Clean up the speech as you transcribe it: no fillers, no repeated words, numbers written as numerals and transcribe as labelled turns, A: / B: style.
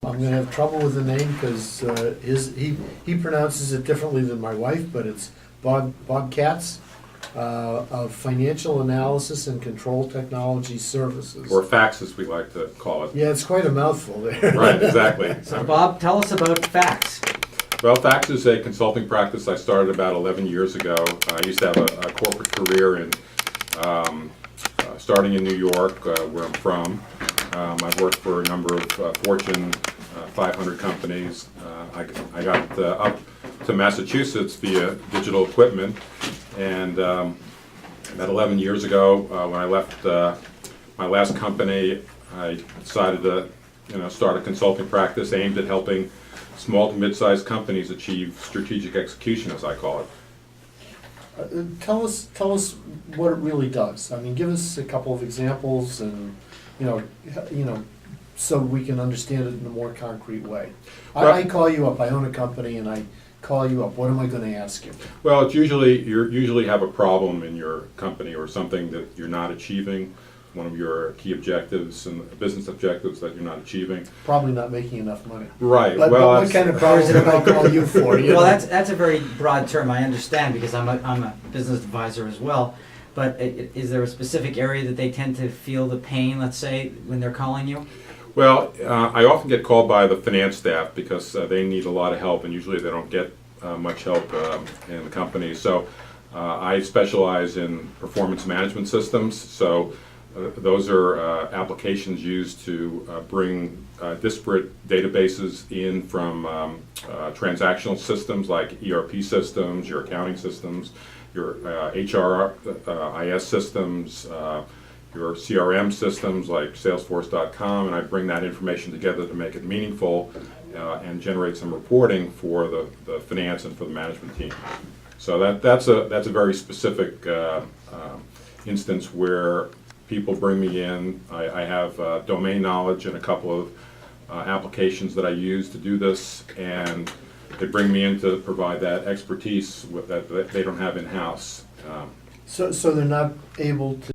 A: I'm gonna have trouble with the name because he pronounces it differently than my wife, but it's Bob Katz of Financial Analysis and Control Technology Services.
B: Or F.A.C.T.S, as we like to call it.
A: Yeah, it's quite a mouthful there.
B: Right, exactly.
C: So Bob, tell us about F.A.C.T.S.
B: Well, F.A.C.T.S is a consulting practice I started about 11 years ago. I used to have a corporate career in starting in New York, where I'm from. I've worked for a number of Fortune 500 companies. I got up to Massachusetts via digital equipment, and about 11 years ago, when I left my last company, I decided to start a consulting practice aimed at helping small to mid-sized companies achieve strategic execution, as I call it.
A: Tell us what it really does. I mean, give us a couple of examples, and so we can understand it in a more concrete way. I call you up. I own a company, and I call you up. What am I going to ask you?
B: Well, it's usually you usually have a problem in your company or something that you're not achieving. One of your key objectives and business objectives that you're not achieving.
A: Probably not making enough money.
B: Right.
A: But what kind of problem did I call you for?
C: Well, that's a very broad term. I understand because I'm a business advisor as well. But is there a specific area that they tend to feel the pain, let's say, when they're calling you?
B: Well, I often get called by the finance staff because they need a lot of help, and usually they don't get much help in the company. So I specialize in performance management systems. So those are applications used to bring disparate databases in from transactional systems like ERP systems, your accounting systems, your HRIS systems, your CRM systems like Salesforce.com, and I bring that information together to make it meaningful and generate some reporting for the finance and for the management team. So that's a very specific instance where people bring me in. I have domain knowledge and a couple of applications that I use to do this, and they bring me in to provide that expertise that they don't have in-house.
A: So they're not able to